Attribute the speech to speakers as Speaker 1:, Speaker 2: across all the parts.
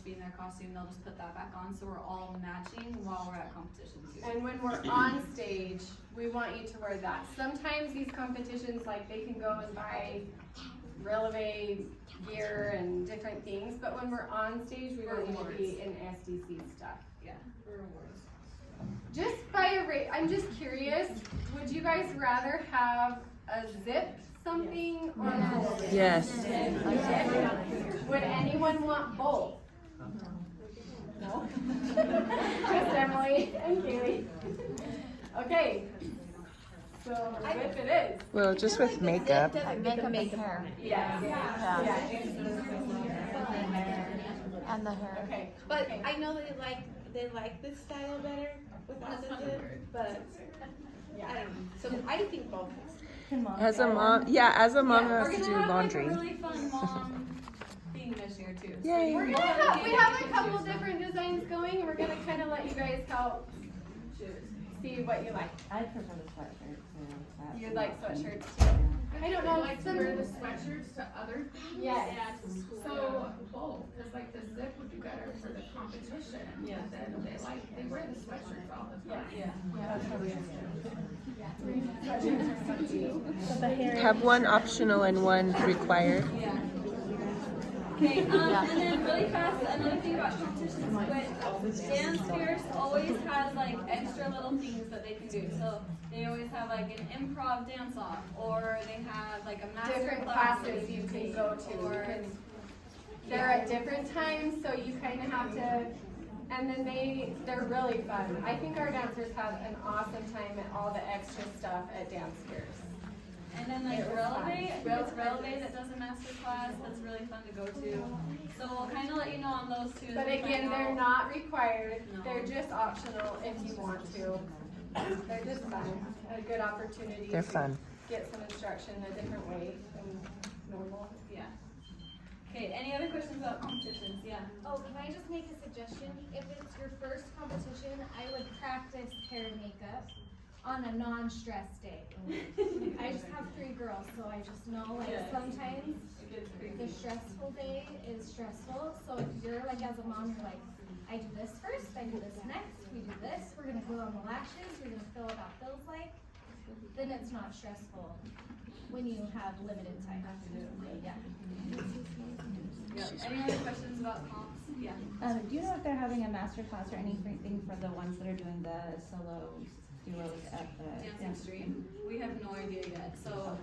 Speaker 1: be in their costume, they'll just put that back on, so we're all matching while we're at competition too.
Speaker 2: And when we're on stage, we want you to wear that. Sometimes these competitions, like they can go and buy releve gear and different things, but when we're on stage, we want you to be in SDC stuff.
Speaker 1: Yeah, for awards.
Speaker 2: Just I'm just curious, would you guys rather have a zip something or a full zip?
Speaker 3: Yes.
Speaker 2: Would anyone want both? No? Just Emily and Kaylee. Okay. So zip it is.
Speaker 3: Well, just with makeup.
Speaker 4: Makeup and hair.
Speaker 2: Yes.
Speaker 4: Yeah. And the hair.
Speaker 2: Okay.
Speaker 5: But I know they like this style better without the zip, but I don't know. So I think both.
Speaker 3: As a mom, who has to
Speaker 1: We're
Speaker 3: do
Speaker 1: gonna have
Speaker 3: laundry.
Speaker 1: like a really fun mom theme this year too.
Speaker 3: Yay.
Speaker 2: We have a couple different designs going, and we're gonna kind of let you guys help see what you like.
Speaker 6: I prefer the sweatshirt too.
Speaker 2: You'd like sweatshirts too. I don't know, like
Speaker 7: To wear the sweatshirts to other things.
Speaker 2: Yes.
Speaker 7: So both, because like the zip would be better for the competition.
Speaker 2: Yeah.
Speaker 7: Then they wear the sweatshirts all the time.
Speaker 3: Have one optional and one required.
Speaker 1: Okay, and then really fast, another thing about competitions, but Dance Fierce always has like extra little things that they can do. So they always have like an improv dance off, or they have like a master
Speaker 2: Different
Speaker 1: class
Speaker 2: classes you can go to.
Speaker 1: or
Speaker 2: They're at different times, so you kind of have to, and then they're really fun. I think our dancers have an awesome time at all the extra stuff at Dance Fierce.
Speaker 1: and then like
Speaker 2: It was fun.
Speaker 1: Releve that does a master class that's really fun to go to. So we'll kind of let you know on those two. as
Speaker 2: But
Speaker 1: we
Speaker 2: again,
Speaker 1: find
Speaker 2: they're
Speaker 1: out.
Speaker 2: not required.
Speaker 1: No.
Speaker 2: They're just optional if you want to. They're just fun. A good opportunity
Speaker 3: They're
Speaker 2: to
Speaker 3: fun.
Speaker 2: get some instruction a different way than normal.
Speaker 1: Yeah. Okay, any other questions about competitions? Yeah.
Speaker 8: Oh, can I just make a suggestion? If it's your first competition, I would practice hair and makeup on a non-stress day. I just have 3 girls, so I just know like sometimes the stressful day is stressful. So if you're like as a mom, you're like, I do this first, I do this next, we do this, we're gonna glue on the lashes, we're gonna feel what that feels like, then it's not stressful when you have limited time. Yeah.
Speaker 1: Yeah. Any other questions about comps? Yeah.
Speaker 6: Do you know if they're having a master class or anything for the ones that are doing the solo duos at the
Speaker 1: Dancing Stream. We have no idea yet, so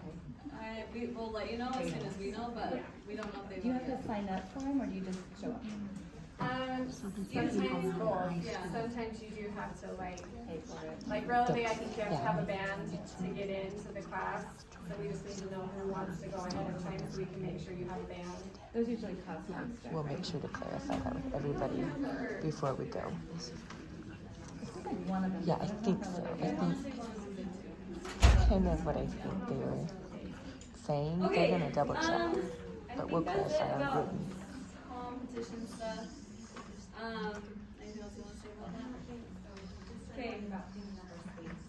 Speaker 1: we will let you know as soon as we know, but we don't know if they
Speaker 6: Do you
Speaker 1: will
Speaker 6: have
Speaker 1: yet.
Speaker 6: to sign up for them or do you just show up?
Speaker 2: Sometimes both.
Speaker 1: Yeah.
Speaker 2: Sometimes you do have to like
Speaker 6: Pay for it.
Speaker 2: releve, I think you have to have a band to get into the class. So we just need to know who wants to go ahead of time so we can make sure you have a band.
Speaker 6: Those usually cost extra.
Speaker 3: We'll make sure to clarify that with everybody before we go.
Speaker 6: Like one of them.
Speaker 3: Yeah, I think so. I think kind of what I think they were saying. They're gonna double check, but we'll clarify on written.
Speaker 1: Competition stuff. Anything else you want to say about that? Okay.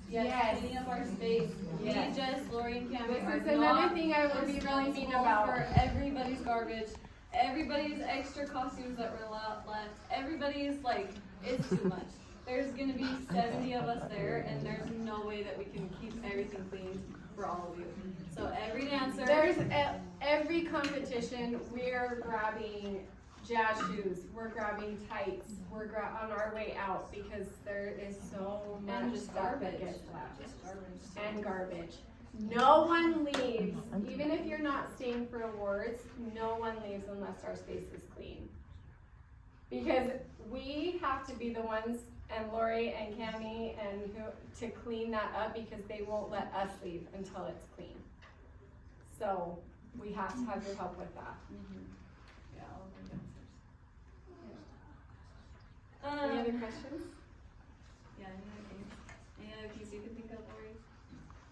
Speaker 1: Yes, cleaning up our space.
Speaker 2: Yes.
Speaker 1: We just, Lori and Cami
Speaker 2: This
Speaker 1: are
Speaker 2: is another
Speaker 1: not
Speaker 2: thing I will be really mean
Speaker 1: responsible
Speaker 2: about.
Speaker 1: for everybody's garbage, everybody's extra costumes that were left, everybody's like, it's too much. There's gonna be 70 of us there, and there's no way that we can keep everything clean for all of you. So every dancer.
Speaker 2: There's every competition, we're grabbing jazz shoes, we're grabbing tights, we're on our way out because there is so
Speaker 1: And
Speaker 2: much
Speaker 1: just
Speaker 2: stuff that
Speaker 1: garbage.
Speaker 2: gets left.
Speaker 1: Just garbage.
Speaker 2: And garbage. No one leaves, even if you're not staying for awards, no one leaves unless our space is clean. Because we have to be the ones, and Lori and Cami, and to clean that up because they won't let us leave until it's clean. So we have to have your help with that.
Speaker 1: Yeah, all of our dancers.
Speaker 2: Any other questions?
Speaker 1: Yeah, any other things? Any other things you can think of, Lori?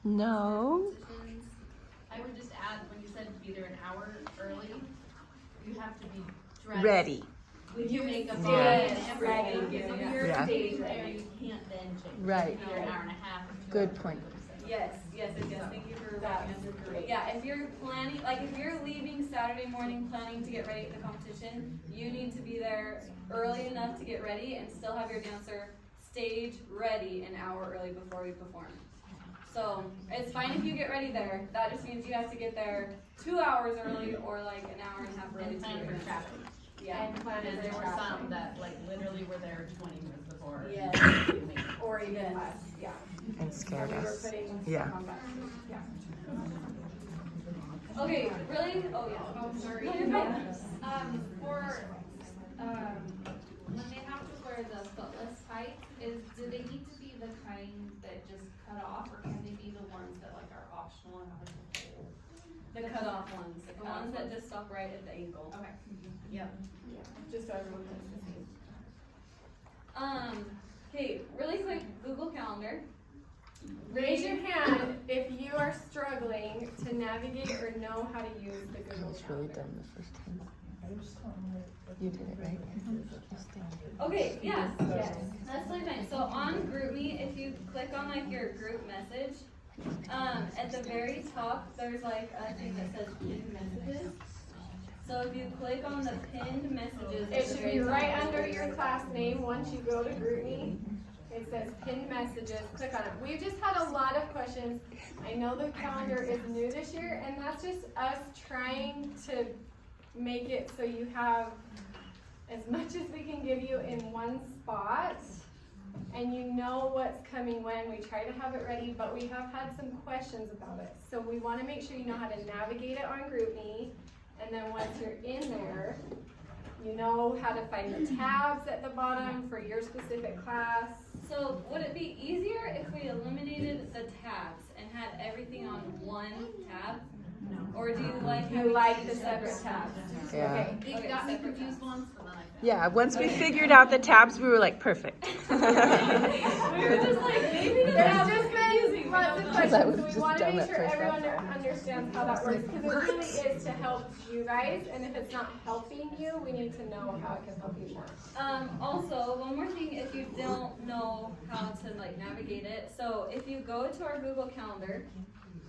Speaker 3: No.
Speaker 1: Competitions?
Speaker 9: I would just add, when you said to be there an hour early, you have to be dressed.
Speaker 3: Ready.
Speaker 9: With your makeup on
Speaker 3: Yes.
Speaker 9: and everything.
Speaker 2: Ready.
Speaker 9: So if you're
Speaker 3: Yeah.
Speaker 9: stage there, you can't then change.
Speaker 3: Right.
Speaker 9: You're an hour and a half. or 2
Speaker 3: Good
Speaker 9: hours
Speaker 3: point.
Speaker 9: before the
Speaker 1: Yes. Thank you for
Speaker 2: That's
Speaker 1: walking us through.
Speaker 2: great.
Speaker 1: Yeah, if you're planning, like if you're leaving Saturday morning planning to get ready at the competition, you need to be there early enough to get ready and still have your dancer stage ready an hour early before we perform. So it's fine if you get ready there. That just means you have to get there 2 hours early or like an hour and a half early.
Speaker 9: And plan
Speaker 1: to
Speaker 9: for
Speaker 1: get
Speaker 9: traffic.
Speaker 1: Yeah.
Speaker 2: And plan
Speaker 9: Because
Speaker 2: for
Speaker 9: there were
Speaker 2: traffic.
Speaker 9: some that like literally were there 20 minutes before.
Speaker 1: Yes.
Speaker 2: Or even less, yeah.
Speaker 3: And scared
Speaker 2: We were
Speaker 3: us.
Speaker 2: putting
Speaker 3: Yeah.
Speaker 2: stuff on back. Yeah.
Speaker 1: Okay, really? Oh yeah.
Speaker 5: Oh, sorry.
Speaker 1: No, you're fine.
Speaker 10: When they have to wear the footless tights, do they need to be the kind that just cut off, or can they be the ones that like are optional and have like a hole?
Speaker 1: The cutoff ones, the ones that just stop right at the ankle.
Speaker 10: Okay.
Speaker 1: Yep.
Speaker 2: Just so everyone knows the same.
Speaker 1: Okay, really quick, Google Calendar.
Speaker 2: Raise your hand if you are struggling to navigate or know how to use the
Speaker 3: I
Speaker 2: Google
Speaker 3: was really
Speaker 2: Calendar.
Speaker 3: dumb the first time. You did it right.
Speaker 1: Okay, yeah, yes, that's totally fine. So on GroupMe, if you click on like your group message, at the very top, there's like a thing that says pinned messages. So if you click on the pinned messages.
Speaker 2: It should be right under your class name. Once you go to GroupMe, it says pinned messages. Click on it. We've just had a lot of questions. I know the calendar is new this year, and that's just us trying to make it so you have as much as we can give you in one spot, and you know what's coming when. We try to have it ready, but we have had some questions about it. So we want to make sure you know how to navigate it on GroupMe, and then once you're in there, you know how to find the tabs at the bottom for your specific class.
Speaker 1: So would it be easier if we eliminated the tabs and had everything on one tab? No. Or do you like
Speaker 2: You
Speaker 1: having
Speaker 2: like
Speaker 1: two
Speaker 2: the separate tabs?
Speaker 3: Yeah.
Speaker 2: Okay.
Speaker 9: You
Speaker 1: Okay,
Speaker 9: got me
Speaker 1: separate
Speaker 9: confused once, and then I found
Speaker 3: Yeah, once we figured out the tabs, we were like, perfect.
Speaker 1: We were just like, maybe the
Speaker 2: There's
Speaker 1: tabs
Speaker 2: just
Speaker 1: are confusing.
Speaker 2: been lots of
Speaker 3: That
Speaker 2: questions,
Speaker 3: was
Speaker 2: so we
Speaker 3: just
Speaker 2: want to
Speaker 3: dumb
Speaker 2: make
Speaker 3: at
Speaker 2: sure
Speaker 3: first,
Speaker 2: everyone
Speaker 3: that's all.
Speaker 2: understands how that works, because it really is to help you guys, and if it's not helping you, we need to know how it can help you more.
Speaker 1: Also, one more thing, if you don't know how to like navigate it, so if you go to our Google Calendar,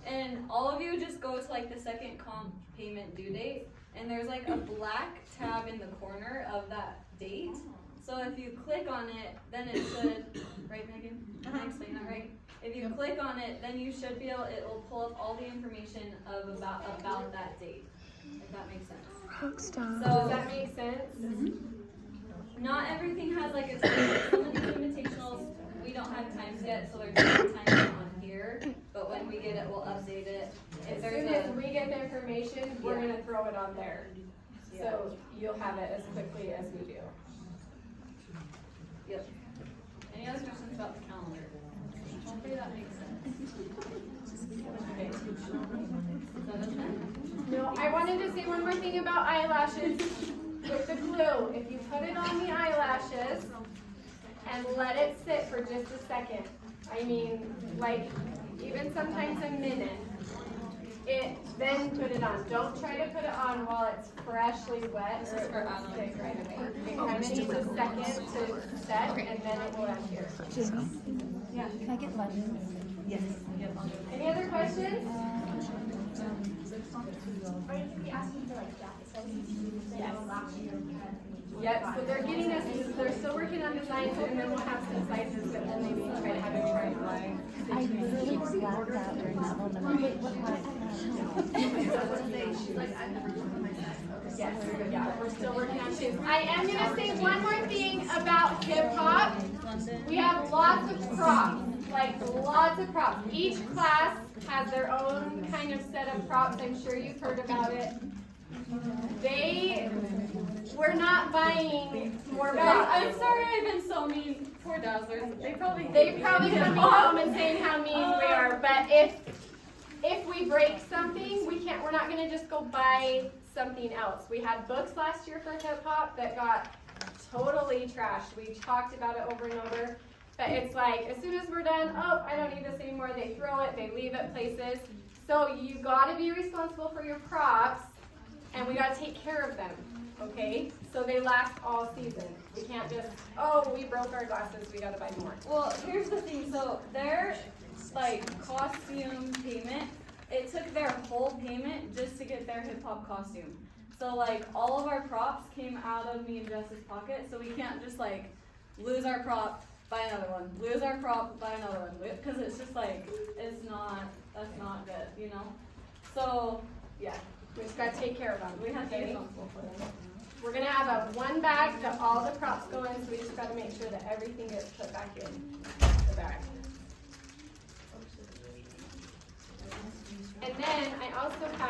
Speaker 1: and all of you just go to like the second comp payment due date, and there's like a black tab in the corner of that date. So if you click on it, then it should, right Megan? Can I explain that right? If you click on it, then you should be able, it will pull up all the information of about that date, if that makes sense.
Speaker 2: Does
Speaker 1: So,
Speaker 2: that make sense?
Speaker 1: not everything has like a time. Some of these invitationals, we don't have times yet, so there's no time on here. But when we get it, we'll update it. If
Speaker 2: As
Speaker 1: there's
Speaker 2: soon as
Speaker 1: a,
Speaker 2: we get the information, we're
Speaker 1: Yeah.
Speaker 2: gonna throw it on there, so you'll have it as quickly as we do.
Speaker 1: yep. Any other questions about the calendar? Hopefully that makes sense.
Speaker 2: No, I wanted to say one more thing about eyelashes with the glue. If you put it on the eyelashes and let it sit for just a second, I mean, like, even sometimes a minute, then put it on. Don't try to put it on while it's freshly wet or it will stick right away. It kind of needs a second to set, and then it will adhere.
Speaker 6: Yeah, can I get lemons?
Speaker 1: Yes. Yep.
Speaker 2: Any other questions?
Speaker 8: Are you gonna be asking for like jacket sizes?
Speaker 2: Yep, so they're getting us, they're still working on designs, and then we'll have some sizes that we'll maybe try to have it try on.
Speaker 6: I literally blacked out during that moment. Wait, what class?
Speaker 2: Yes, yeah, we're still working on shoes. I am gonna say one more thing about hip hop. We have lots of props, like lots of props. Each class has their own kind of set of props. I'm sure you've heard about it. We're not buying more props.
Speaker 1: I'm sorry I've been so mean. Poor Dazzlers. They probably
Speaker 2: coming home and saying how mean we are, but if we break something, we're not gonna just go buy something else. We had books last year for hip hop that got totally trashed. We talked about it over and over, but it's like, as soon as we're done, oh, I don't need this anymore, they throw it, they leave it places. So you gotta be responsible for your props, and we gotta take care of them, okay? So they last all season. We can't just, oh, we broke our glasses, we gotta buy more.
Speaker 1: Well, here's the thing. So they're like costume payment, it took their whole payment just to get their hip hop costume. So like all of our props came out of me and Jess's pocket, so we can't just like lose our prop, buy another one, lose our prop, buy another one, because it's just like, that's not good, you know? So, yeah,
Speaker 2: We just gotta take care of them.
Speaker 1: we have to be
Speaker 2: okay?
Speaker 1: responsible for them.
Speaker 2: We're gonna have a one bag that all the props go in, so we just gotta make sure that everything gets put back in the bag. And then I also have